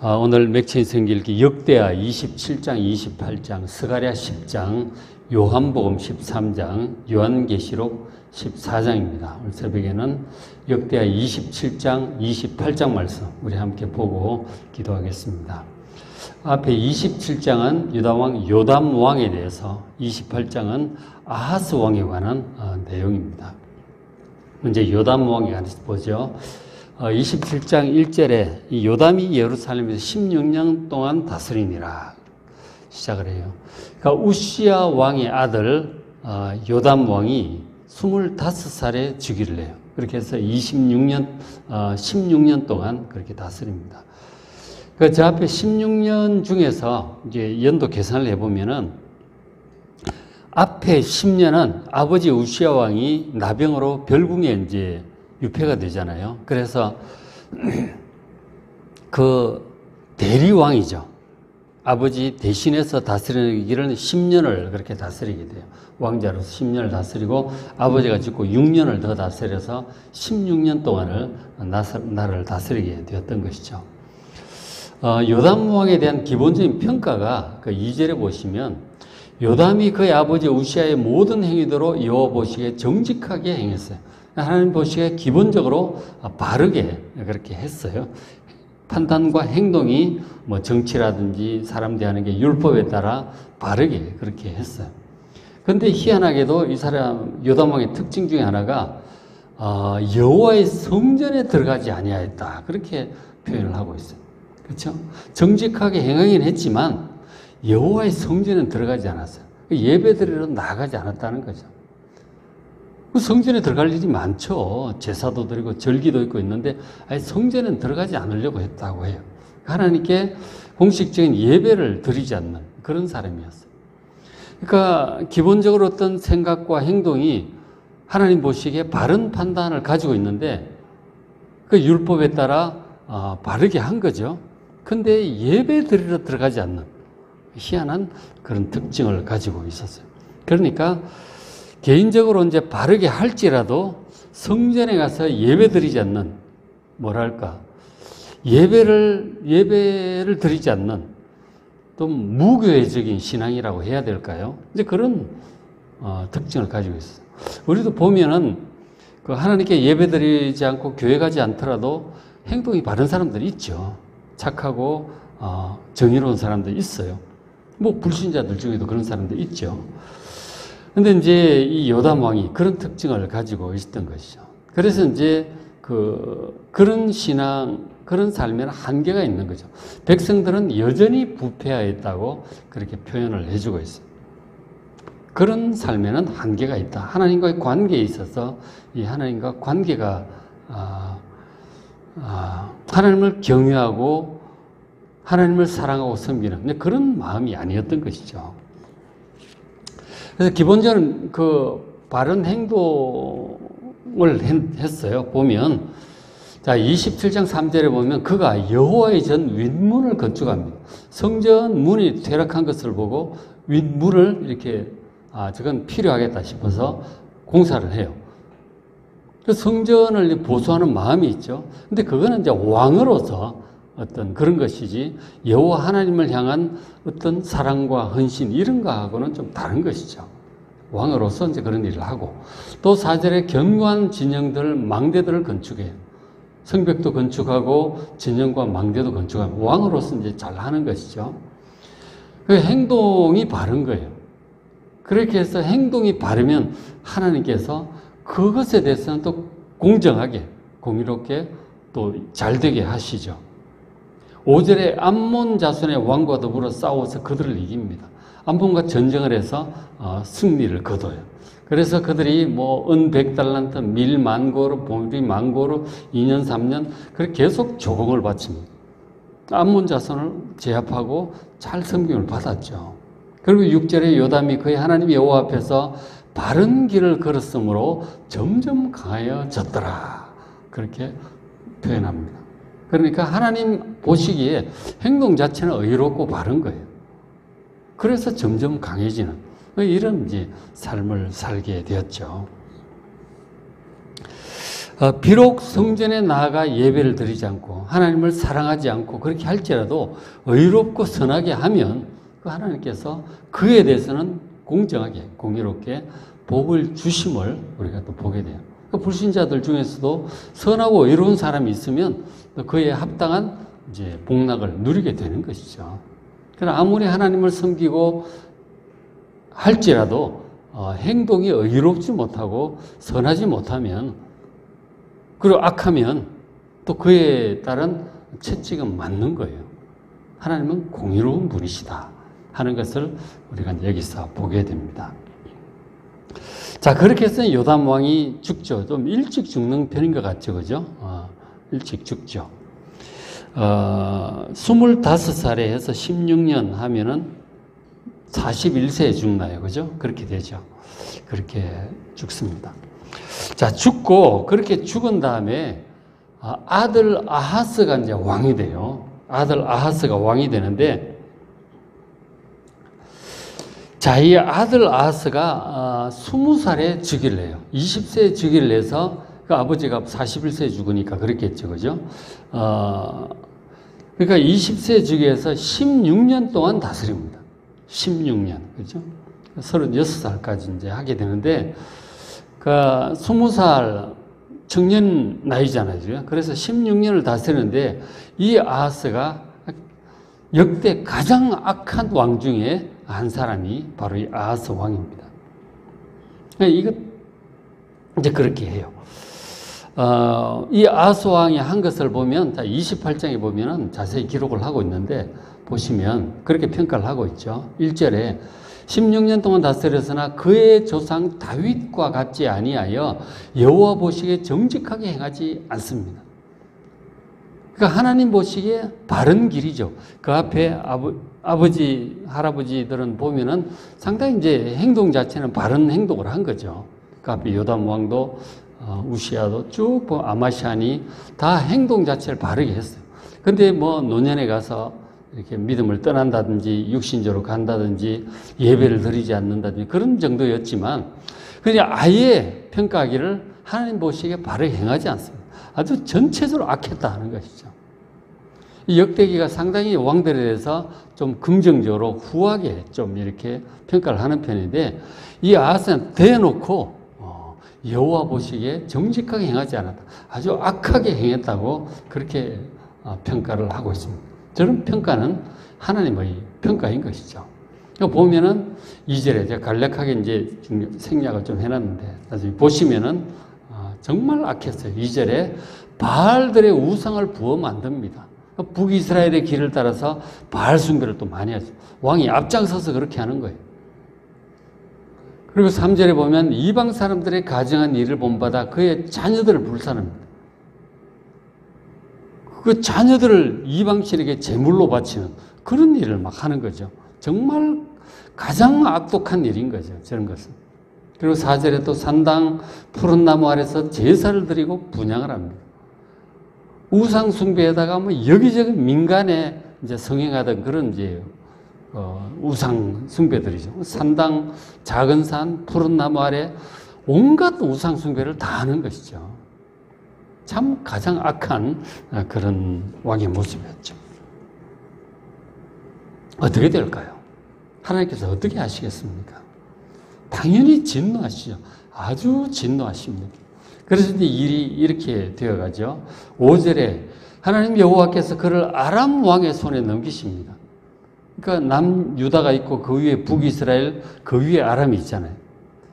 오늘 맥체인 성경읽기 역대하 27장, 28장, 스가랴 10장, 요한복음 13장, 요한계시록 14장입니다. 오늘 새벽에는 역대하 27장, 28장 말씀 우리 함께 보고 기도하겠습니다. 앞에 27장은 유다왕 요담 왕에 대해서, 28장은 아하스 왕에 관한 내용입니다. 먼저 요담 왕에 관해서 보죠. 27장 1절에 이 요담이 예루살렘에서 16년 동안 다스리니라 시작을 해요. 그러니까 우시야 왕의 아들 요담 왕이 25살에 즉위를 해요. 그렇게 해서 16년 동안 그렇게 다스립니다. 그 저 앞에 16년 중에서 이제 연도 계산을 해보면은 앞에 10년은 아버지 우시야 왕이 나병으로 별궁에 이제 유폐가 되잖아요. 그래서 그 대리왕이죠. 아버지 대신해서 다스리기를 10년을 그렇게 다스리게 돼요. 왕자로서 10년을 다스리고 아버지가 짓고 6년을 더 다스려서 16년 동안을 나라를 다스리게 되었던 것이죠. 요담 왕에 대한 기본적인 평가가 그 2절에 보시면 요담이 그의 아버지 우시야의 모든 행위대로 여호와 보시기에 정직하게 행했어요. 하나님 보시기에 기본적으로 바르게 그렇게 했어요. 판단과 행동이 뭐 정치라든지 사람 대하는 게 율법에 따라 바르게 그렇게 했어요. 그런데 희한하게도 이 사람 요담 왕의 특징 중에 하나가 여호와의 성전에 들어가지 아니하였다 그렇게 표현을 하고 있어요. 그렇죠? 정직하게 행하긴 했지만 여호와의 성전에 들어가지 않았어요. 예배드리러 나가지 않았다는 거죠. 성전에 들어갈 일이 많죠. 제사도 드리고 절기도 있고 있는데 아예 성전에 들어가지 않으려고 했다고 해요. 하나님께 공식적인 예배를 드리지 않는 그런 사람이었어요. 그러니까 기본적으로 어떤 생각과 행동이 하나님 보시기에 바른 판단을 가지고 있는데 그 율법에 따라 바르게 한 거죠. 근데 예배 드리러 들어가지 않는 희한한 그런 특징을 가지고 있었어요. 그러니까 개인적으로 이제 바르게 할지라도 성전에 가서 예배 드리지 않는, 뭐랄까, 예배를 드리지 않는 또 무교회적인 신앙이라고 해야 될까요? 이제 그런 특징을 가지고 있어요. 우리도 보면은 그 하나님께 예배 드리지 않고 교회 가지 않더라도 행동이 바른 사람들이 있죠. 착하고 정의로운 사람들이 있어요. 뭐 불신자들 중에도 그런 사람들 있죠. 근데 이제 이 요담 왕이 그런 특징을 가지고 있었던 것이죠. 그래서 이제 그런 신앙, 그런 삶에는 한계가 있는 거죠. 백성들은 여전히 부패하였다고 그렇게 표현을 해주고 있어요. 그런 삶에는 한계가 있다. 하나님과의 관계에 있어서 이 하나님과 관계가 하나님을 경외하고 하나님을 사랑하고 섬기는 그런 마음이 아니었던 것이죠. 그래서 기본적으로 그 바른 행동을 했어요. 보면 자 27장 3절에 보면 그가 여호와의 전 윗문을 건축합니다. 성전 문이 퇴락한 것을 보고 윗문을 이렇게 저건 필요하겠다 싶어서 공사를 해요. 그 성전을 보수하는 마음이 있죠. 근데 그거는 이제 왕으로서 어떤 그런 것이지 여호와 하나님을 향한 어떤 사랑과 헌신 이런 거하고는 좀 다른 것이죠. 왕으로서 이제 그런 일을 하고 또 4절에 견고한 진영들, 망대들을 건축해요. 성벽도 건축하고 진영과 망대도 건축하고 왕으로서 이제 잘 하는 것이죠. 그 행동이 바른 거예요. 그렇게 해서 행동이 바르면 하나님께서 그것에 대해서는 또 공정하게, 공의롭게 또 잘되게 하시죠. 5절에 암몬 자손의 왕과 더불어 싸워서 그들을 이깁니다. 암몬과 전쟁을 해서 승리를 거둬요. 그래서 그들이 뭐 은 100달란트, 밀 10,000고루, 보리 10,000고루, 2년 3년 그렇게 계속 조공을 바칩니다. 암몬 자손을 제압하고 잘 섬김을 받았죠. 그리고 6절에 요담이 그의 하나님 여호와 앞에서 바른 길을 걸었으므로 점점 강하여졌더라. 그렇게 표현합니다. 그러니까 하나님 보시기에 행동 자체는 의롭고 바른 거예요. 그래서 점점 강해지는 이런 이제 삶을 살게 되었죠. 비록 성전에 나아가 예배를 드리지 않고 하나님을 사랑하지 않고 그렇게 할지라도 의롭고 선하게 하면 그 하나님께서 그에 대해서는 공정하게 공의롭게 복을 주심을 우리가 또 보게 돼요. 불신자들 중에서도 선하고 의로운 사람이 있으면 그에 합당한 이제 복락을 누리게 되는 것이죠. 그러나 아무리 하나님을 섬기고 할지라도 행동이 의롭지 못하고 선하지 못하면 그리고 악하면 또 그에 따른 채찍은 맞는 거예요. 하나님은 공의로운 분이시다 하는 것을 우리가 여기서 보게 됩니다. 자, 그렇게 해서 요담 왕이 죽죠. 좀 일찍 죽는 편인 것 같죠, 그죠? 일찍 죽죠. 25살에 해서 16년 하면은 41세에 죽나요, 그죠? 그렇게 되죠. 그렇게 죽습니다. 자, 죽고 그렇게 죽은 다음에 아들 아하스가 이제 왕이 돼요. 아들 아하스가 왕이 되는데, 자, 이 아들 아하스가 20살에 즉위를 해요. 20세에 즉위를 해서 그 아버지가 41세에 죽으니까 그렇겠죠, 그죠? 그러니까 20세에 즉위해서 16년 동안 다스립니다. 16년, 그죠? 36살까지 이제 하게 되는데, 그 20살 청년 나이잖아요. 그래서 16년을 다스리는데 이 아하스가 역대 가장 악한 왕 중에 한 사람이 바로 이 아하스 왕입니다. 이거 이제 그렇게 해요. 이 아하스 왕이 한 것을 보면 28장에 보면은 자세히 기록을 하고 있는데 보시면 그렇게 평가를 하고 있죠. 1절에 16년 동안 다스렸으나 그의 조상 다윗과 같지 아니하여 여호와 보시기에 정직하게 행하지 않습니다. 그러니까 하나님 보시기에 바른 길이죠. 그 앞에 아버지, 할아버지들은 보면은 상당히 이제 행동 자체는 바른 행동을 한 거죠. 그 앞에 요담 왕도 우시아도 쭉 아마시아니 다 행동 자체를 바르게 했어요. 근데 뭐 노년에 가서 이렇게 믿음을 떠난다든지 육신적으로 간다든지 예배를 드리지 않는다든지 그런 정도였지만 그냥 아예 평가하기를 하나님 보시기에 바르게 행하지 않습니다. 아주 전체적으로 악했다 하는 것이죠. 이 역대기가 상당히 왕들에 대해서 좀 긍정적으로 후하게 좀 이렇게 평가를 하는 편인데 이 아하스는 대놓고 여호와 보시기에 정직하게 행하지 않았다. 아주 악하게 행했다고 그렇게 평가를 하고 있습니다. 저런 평가는 하나님의 평가인 것이죠. 보면은 2절에 제가 간략하게 이제 생략을 좀 해놨는데 나중에 보시면은 정말 악했어요. 2절에 바알들의 우상을 부어 만듭니다. 북이스라엘의 길을 따라서 바알 숭배를 또 많이 하죠. 왕이 앞장서서 그렇게 하는 거예요. 그리고 3절에 보면 이방 사람들의 가정한 일을 본받아 그의 자녀들을 불살합니다. 그 자녀들을 이방신에게 제물로 바치는 그런 일을 막 하는 거죠. 정말 가장 악독한 일인 거죠. 저런 것은. 그리고 4절에 또 산당 푸른 나무 아래서 제사를 드리고 분향을 합니다. 우상 숭배에다가 뭐 여기저기 민간에 이제 성행하던 그런 이제 우상 숭배들이죠. 산당, 작은 산, 푸른 나무 아래 온갖 우상 숭배를 다 하는 것이죠. 참 가장 악한 그런 왕의 모습이었죠. 어떻게 될까요? 하나님께서 어떻게 하시겠습니까? 당연히 진노하시죠. 아주 진노하십니다. 그래서 이제 일이 이렇게 되어가죠. 5절에 하나님 여호와께서 그를 아람 왕의 손에 넘기십니다. 그러니까 남유다가 있고 그 위에 북이스라엘, 그 위에 아람이 있잖아요.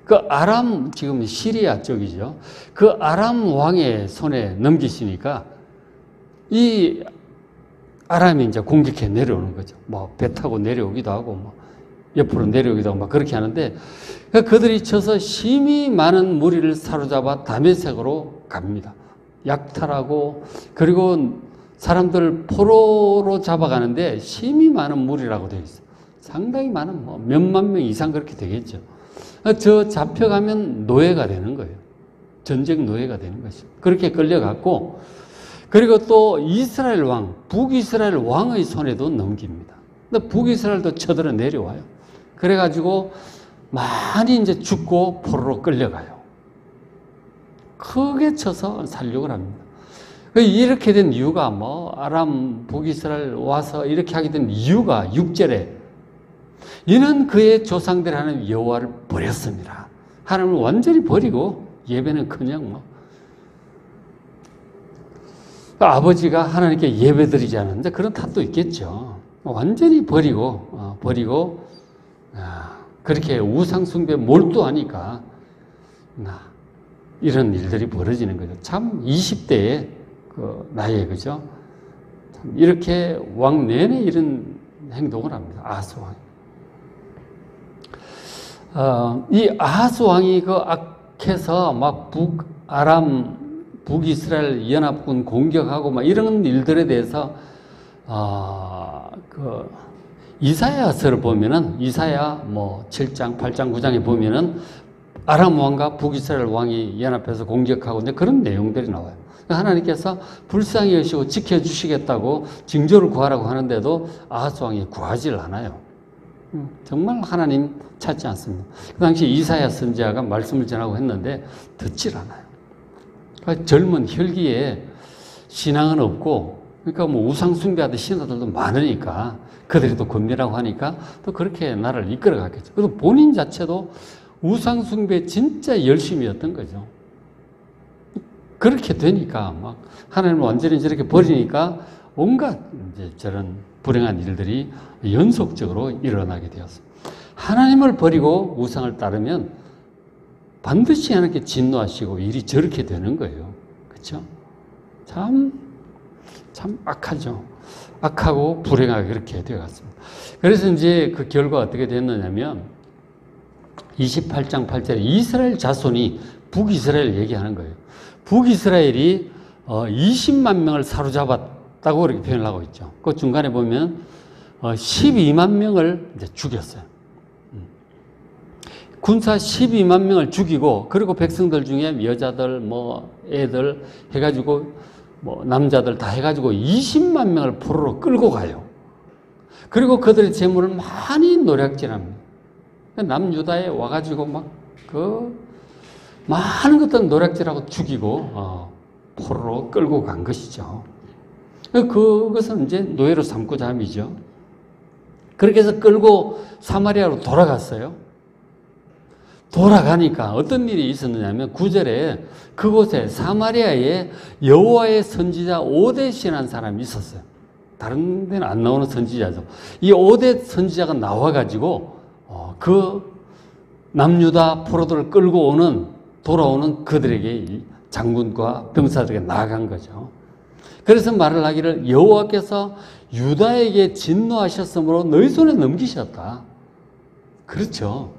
그 아람, 지금 시리아 쪽이죠. 그 아람 왕의 손에 넘기시니까 이 아람이 이제 공격해 내려오는 거죠. 뭐 배 타고 내려오기도 하고, 뭐 옆으로 내려오기도 하고, 막 그렇게 하는데 그들이 쳐서 심히 많은 무리를 사로잡아 다메섹으로 갑니다. 약탈하고, 그리고 사람들 포로로 잡아가는데 심히 많은 무리라고 되어 있어요. 상당히 많은, 뭐 몇만 명 이상 그렇게 되겠죠. 저 잡혀가면 노예가 되는 거예요. 전쟁 노예가 되는 것이죠. 그렇게 끌려갔고, 그리고 또 이스라엘 왕, 북이스라엘 왕의 손에도 넘깁니다. 근데 북이스라엘도 쳐들어 내려와요. 그래가지고 많이 이제 죽고 포로로 끌려가요. 크게 쳐서 살육을 합니다. 이렇게 된 이유가 아람 북이스라엘 와서 이렇게 하게 된 이유가 6절에 이는 그의 조상들 하나님 여호와를 버렸습니다. 하나님을 완전히 버리고 예배는 그냥 아버지가 하나님께 예배 드리지 않았는데 그런 탓도 있겠죠. 완전히 버리고 그렇게 우상숭배에 몰두하니까 이런 일들이 벌어지는 거죠. 참 20대의 그 나이에 그죠? 참 이렇게 왕 내내 이런 행동을 합니다. 아하스 왕이. 이 아하스 왕이 그 악해서 막 북이스라엘 연합군 공격하고 막 이런 일들에 대해서 그 이사야서를 보면은 이사야 7장, 8장, 9장에 보면은 아람 왕과 북이스라엘 왕이 연합해서 공격하고 이제 그런 내용들이 나와요. 하나님께서 불쌍히 여시고 지켜주시겠다고 징조를 구하라고 하는데도 아하스 왕이 구하지를 않아요. 정말 하나님 찾지 않습니다. 그 당시 이사야 선지자가 말씀을 전하고 했는데 듣질 않아요. 그러니까 젊은 혈기에 신앙은 없고, 그러니까 우상 숭배하던 신하들도 많으니까 그들이 또 권면하고 하니까 또 그렇게 나를 이끌어 갔겠죠. 그래서 본인 자체도 우상 숭배에 진짜 열심이었던 거죠. 그렇게 되니까 막 하나님을 완전히 저렇게 버리니까 온갖 이제 저런 불행한 일들이 연속적으로 일어나게 되었습니다. 하나님을 버리고 우상을 따르면 반드시 하나님께 진노하시고 일이 저렇게 되는 거예요. 그렇죠? 참 악하죠. 악하고 불행하게 그렇게 되어갔습니다. 그래서 이제 그 결과가 어떻게 됐느냐면 28장 8절에 이스라엘 자손이 북이스라엘 얘기하는 거예요. 북이스라엘이 20만 명을 사로잡았다고 그렇게 표현을 하고 있죠. 그 중간에 보면 12만 명을 이제 죽였어요. 군사 12만 명을 죽이고, 그리고 백성들 중에 여자들, 애들 해가지고, 남자들 다 해가지고 20만 명을 포로로 끌고 가요. 그리고 그들의 재물을 많이 노략질합니다. 남유다에 와가지고 많은 것들 노략질하고 죽이고, 포로로 끌고 간 것이죠. 그것은 이제 노예로 삼고자 함이죠. 그렇게 해서 끌고 사마리아로 돌아갔어요. 돌아가니까 어떤 일이 있었느냐면 9절에 그곳에 사마리아에 여호와의 선지자 오뎃이라는 사람이 있었어요. 다른 데는 안 나오는 선지자죠. 이 오뎃 선지자가 나와가지고 그 남유다 포로들을 끌고 돌아오는 그들에게 장군과 병사들에게 나아간 거죠. 그래서 말을 하기를 여호와께서 유다에게 진노하셨으므로 너희 손에 넘기셨다. 그렇죠.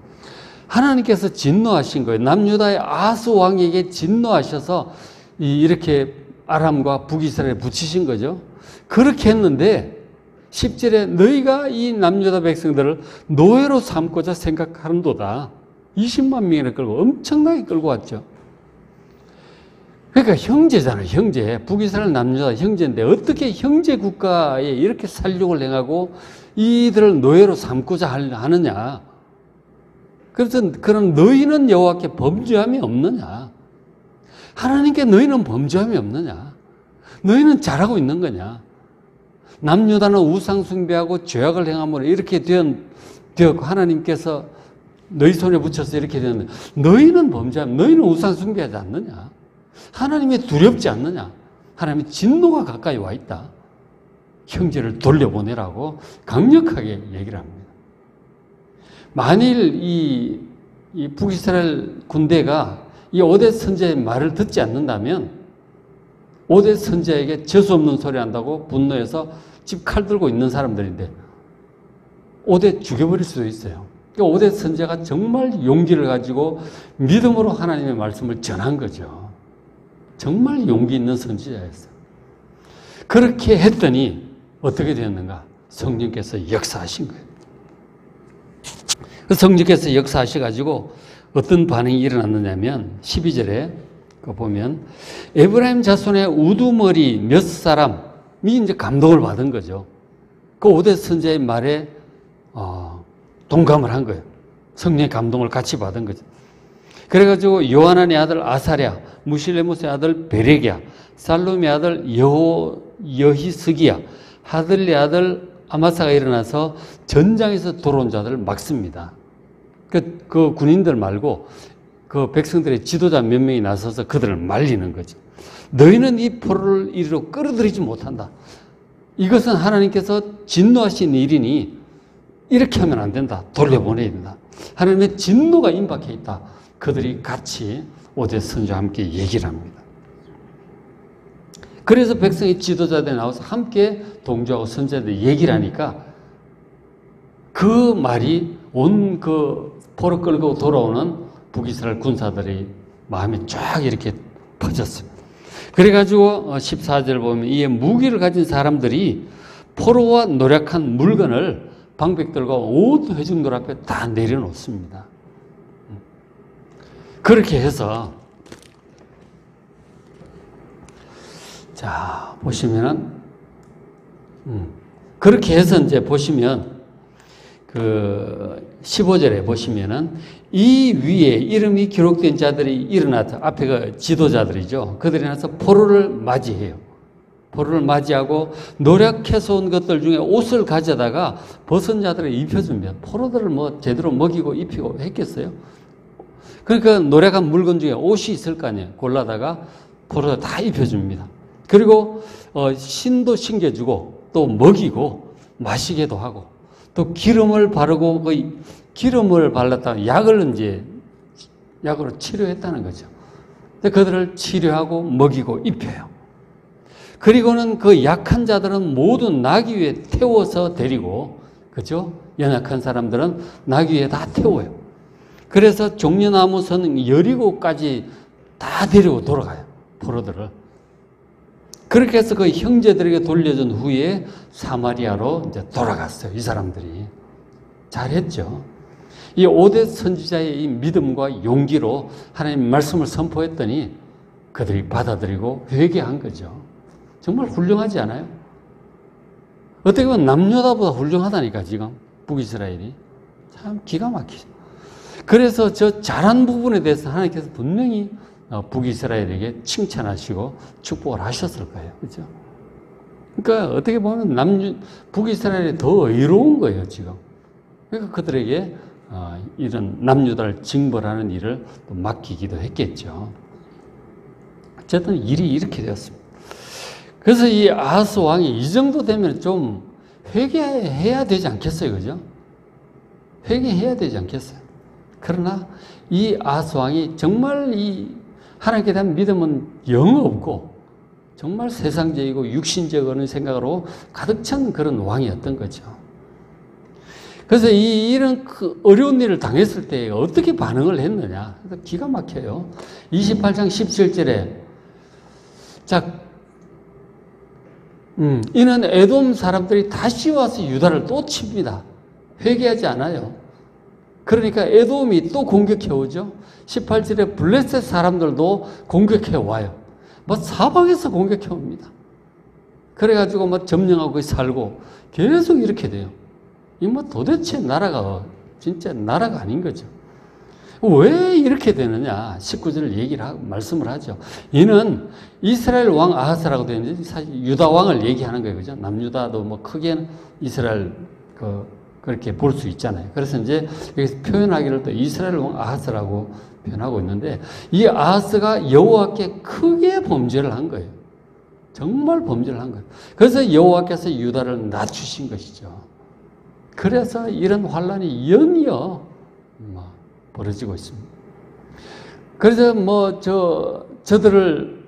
하나님께서 진노하신 거예요. 남유다의 아하스 왕에게 진노하셔서 이렇게 아람과 북이스라엘에 붙이신 거죠. 그렇게 했는데 10절에 너희가 이 남유다 백성들을 노예로 삼고자 생각하는도다. 20만 명이나 끌고 엄청나게 끌고 왔죠. 그러니까 형제잖아요. 형제. 북이스라엘 남유다 형제인데 어떻게 형제 국가에 이렇게 살육을 행하고 이들을 노예로 삼고자 하느냐. 그래서 그런 너희는 여호와께 범죄함이 없느냐? 하나님께 너희는 범죄함이 없느냐? 너희는 잘하고 있는 거냐? 남유다는 우상 숭배하고 죄악을 행함으로 이렇게 되었고 하나님께서 너희 손에 붙여서 이렇게 되었는데 너희는 범죄함, 너희는 우상 숭배하지 않느냐? 하나님이 두렵지 않느냐? 하나님의 진노가 가까이 와 있다. 형제를 돌려보내라고 강력하게 얘기를 합니다. 만일 이 북이스라엘 군대가 이 오뎃 선지자의 말을 듣지 않는다면 오뎃 선지자에게 재수 없는 소리 한다고 분노해서 집 칼 들고 있는 사람들인데 오뎃 죽여버릴 수도 있어요. 오뎃 선지자가 정말 용기를 가지고 믿음으로 하나님의 말씀을 전한 거죠. 정말 용기 있는 선지자였어요. 그렇게 했더니 어떻게 되었는가? 성령께서 역사하신 거예요. 성령께서 역사하셔가지고 어떤 반응이 일어났느냐면 12절에 보면 에브라임 자손의 우두머리 몇 사람이 이제 감동을 받은 거죠. 그 오뎃 선지자의 말에 동감을 한 거예요. 성령의 감동을 같이 받은 거죠. 그래가지고 요하난의 아들 아사랴, 무실레못의 아들 베레기야, 살룸의 아들 여히스기야, 하들리 아들 아마사가 일어나서 전장에서 돌아온 자들을 막습니다. 그 군인들 말고 그 백성들의 지도자 몇 명이 나서서 그들을 말리는 거죠. 너희는 이 포로를 이리로 끌어들이지 못한다. 이것은 하나님께서 진노하신 일이니 이렇게 하면 안 된다. 돌려보내야 된다. 하나님의 진노가 임박해 있다. 그들이 같이 오대 선지와 함께 얘기를 합니다. 그래서 백성의 지도자들이 나와서 함께 동조하고 선지자들이 얘기를 하니까 그 말이 온 그 포로 끌고 돌아오는 북이스라엘 군사들의 마음에 쫙 이렇게 퍼졌습니다. 그래가지고 14절 보면 이에 무기를 가진 사람들이 포로와 노력한 물건을 방백들과 온 회중들 앞에 다 내려놓습니다. 그렇게 해서 자 보시면은 그렇게 해서 이제 보시면 그 15절에 보시면은 이 위에 이름이 기록된 자들이 일어나서 앞에 그 지도자들이죠. 그들이 나서 포로를 맞이해요. 포로를 맞이하고 노력해서 온 것들 중에 옷을 가져다가 벗은 자들을 입혀줍니다. 포로들을 뭐 제대로 먹이고 입히고 했겠어요? 그러니까 노력한 물건 중에 옷이 있을 거 아니에요. 골라다가 포로들 다 입혀줍니다. 그리고 신도 신겨주고 또 먹이고 마시게도 하고 또 기름을 바르고 그 기름을 발랐다가 약으로 치료했다는 거죠. 그들을 치료하고 먹이고 입혀요. 그리고는 그 약한 자들은 모두 나귀 위에 태워서 데리고, 그죠? 연약한 사람들은 나귀 위에 다 태워요. 그래서 종려나무 선 여리고까지 다 데리고 돌아가요. 포로들을. 그렇게 해서 그 형제들에게 돌려준 후에 사마리아로 이제 돌아갔어요. 이 사람들이. 잘했죠. 이 5대 선지자의 이 믿음과 용기로 하나님 말씀을 선포했더니 그들이 받아들이고 회개한 거죠. 정말 훌륭하지 않아요? 어떻게 보면 남유다보다 훌륭하다니까 지금 북이스라엘이. 참 기가 막히죠. 그래서 저 잘한 부분에 대해서 하나님께서 분명히 북이스라엘에게 칭찬하시고 축복을 하셨을 거예요. 그렇죠? 그러니까 어떻게 보면 북이스라엘이 더 의로운 거예요, 지금. 그러니까 그들에게 이런 남유다를 징벌하는 일을 또 맡기기도 했겠죠. 어쨌든 일이 이렇게 되었습니다. 그래서 이 아하스 왕이 이 정도 되면 좀 회개해야 되지 않겠어요, 그죠? 회개해야 되지 않겠어요? 그러나 이 아하스 왕이 정말 이 하나님께 대한 믿음은 영 없고 정말 세상적이고 육신적인 생각으로 가득 찬 그런 왕이었던 거죠. 그래서 이런 그 어려운 일을 당했을 때 어떻게 반응을 했느냐. 기가 막혀요. 28장 17절에 자, 이는 에돔 사람들이 다시 와서 유다를 또 칩니다. 회개하지 않아요. 그러니까 에돔이 또 공격해 오죠. 18절에 블레셋 사람들도 공격해 와요. 뭐 사방에서 공격해 옵니다. 그래가지고 뭐 점령하고 살고 계속 이렇게 돼요. 이 뭐 도대체 나라가 진짜 나라가 아닌 거죠. 왜 이렇게 되느냐? 19절을 얘기를 하고 말씀을 하죠. 이는 이스라엘 왕 아하스라고 되어 있는데 사실 유다 왕을 얘기하는 거예요. 그죠? 남유다도 뭐 크게는 이스라엘 그렇게 볼 수 있잖아요. 그래서 이제 여기서 표현하기를 또 이스라엘 왕 아하스라고 표현하고 있는데 이 아하스가 여호와께 크게 범죄를 한 거예요. 정말 범죄를 한 거예요. 그래서 여호와께서 유다를 낮추신 것이죠. 그래서 이런 환란이 연이어 벌어지고 있습니다. 그래서 뭐 저들을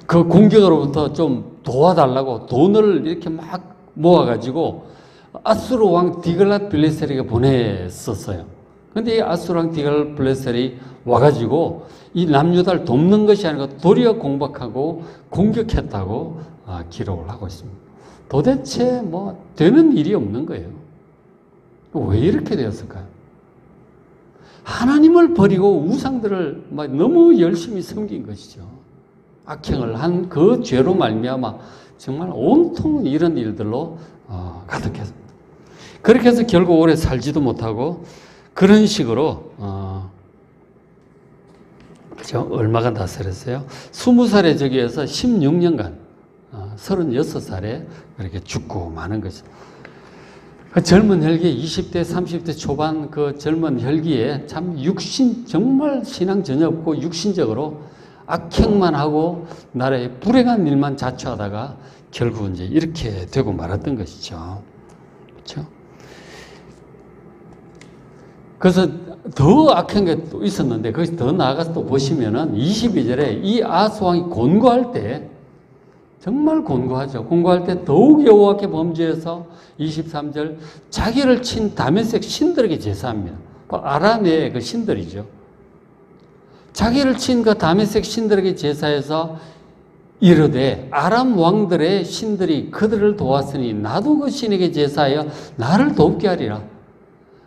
그 공격으로부터 좀 도와달라고 돈을 이렇게 막 모아가지고 아수르 왕 디글랏 빌레셀에게 보냈었어요. 근데 이 아수르 왕 디글랏 빌레셀이 와가지고 이 남유다를 돕는 것이 아니라 도리어 공박하고 공격했다고 기록을 하고 있습니다. 도대체 뭐 되는 일이 없는 거예요. 왜 이렇게 되었을까요? 하나님을 버리고 우상들을 막 너무 열심히 섬긴 것이죠. 악행을 한 그 죄로 말미암아 정말 온통 이런 일들로 가득했습니다. 그렇게 해서 결국 오래 살지도 못하고 그런 식으로 얼마가 다스렸어요? 20살에 저기에서 16년간 36살에 그렇게 죽고 마는 거죠. 그 젊은 혈기에 20대, 30대 초반 그 젊은 혈기에 참 정말 신앙 전혀 없고 육신적으로 악행만 하고 나라의 불행한 일만 자처하다가 결국 이제 이렇게 되고 말았던 것이죠. 그렇죠? 그래서 더 악한 게 또 있었는데, 거기서 더 나아가서 또 보시면은 22절에 이 아하스왕이 곤고할 때, 정말 곤고하죠. 곤고할 때 더욱 여호와께 범죄해서 23절 자기를 친 다메섹 신들에게 제사합니다. 아람의 그 신들이죠. 자기를 친 그 다메섹 신들에게 제사해서 이르되 아람 왕들의 신들이 그들을 도왔으니 나도 그 신에게 제사하여 나를 돕게 하리라.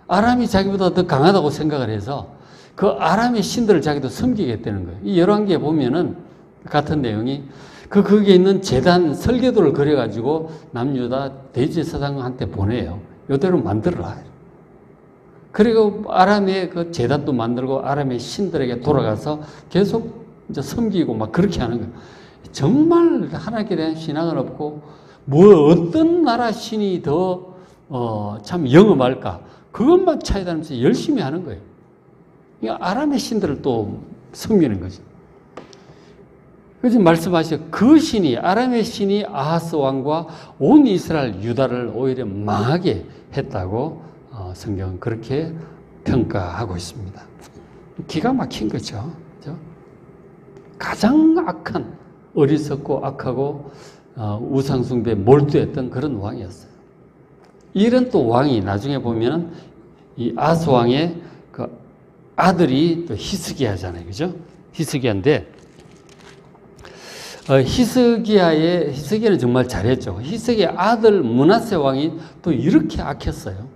아람이 자기보다 더 강하다고 생각을 해서 그 아람의 신들을 자기도 섬기겠다는 거예요. 이 열왕기에 보면은 같은 내용이 거기에 있는 제단 설계도를 그려가지고 남유다 대제사장한테 보내요. 이대로 만들어라. 그리고 아람의 그 제단도 만들고 아람의 신들에게 돌아가서 계속 이제 섬기고 막 그렇게 하는 거예요. 정말 하나님께 대한 신앙은 없고 어떤 나라 신이 더 참 영험할까 그것만 찾아다니면서 열심히 하는 거예요. 그러니까 아람의 신들을 또 섬기는 거죠. 그래서 말씀하시죠. 그 신이 아람의 신이 아하스 왕과 온 이스라엘 유다를 오히려 망하게 했다고 성경은 그렇게 평가하고 있습니다. 기가 막힌 거죠. 그렇죠? 가장 악한 어리석고 악하고 우상숭배에 몰두했던 그런 왕이었어요. 이런 또 왕이 나중에 보면 이 아하스 왕의 그 아들이 또 히스기야잖아요. 그죠? 히스기야인데 히스기야는 정말 잘했죠. 히스기야 아들 므낫세 왕이 또 이렇게 악했어요.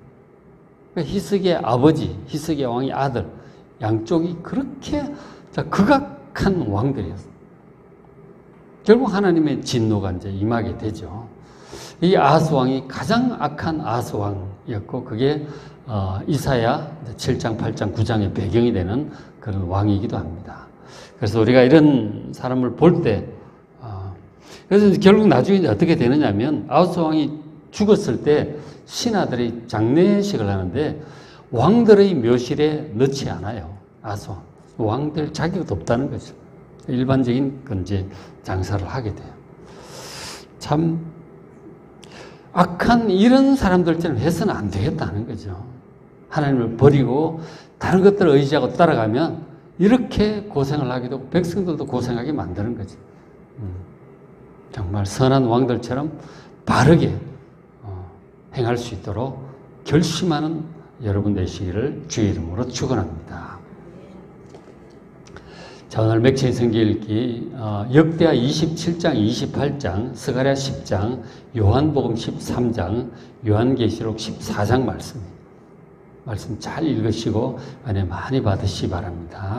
히스기야 아버지, 히스기야 왕의 아들 양쪽이 그렇게 극악한 왕들이었어요. 결국 하나님의 진노가 이제 임하게 되죠. 이 아하스 왕이 가장 악한 아하스 왕이었고 그게 이사야 7장, 8장, 9장의 배경이 되는 그런 왕이기도 합니다. 그래서 우리가 이런 사람을 볼 때 그래서 결국 나중에 이제 어떻게 되느냐면 아하스 왕이 죽었을 때 신하들이 장례식을 하는데 왕들의 묘실에 넣지 않아요. 아하스 왕. 왕들 자격도 없다는 거죠. 일반적인 건 이제 장사를 하게 돼요. 참 악한 이런 사람들처럼 해서는 안 되겠다는 거죠. 하나님을 버리고 다른 것들을 의지하고 따라가면 이렇게 고생을 하게 되고 백성들도 고생하게 만드는 거죠. 정말 선한 왕들처럼 바르게 행할 수 있도록 결심하는 여러분 되시기를 주의 이름으로 축원합니다. 자, 오늘 맥체인 성경 읽기 역대하 27장, 28장, 스가랴 10장, 요한복음 13장, 요한계시록 14장 말씀 잘 읽으시고 은혜 많이 받으시기 바랍니다.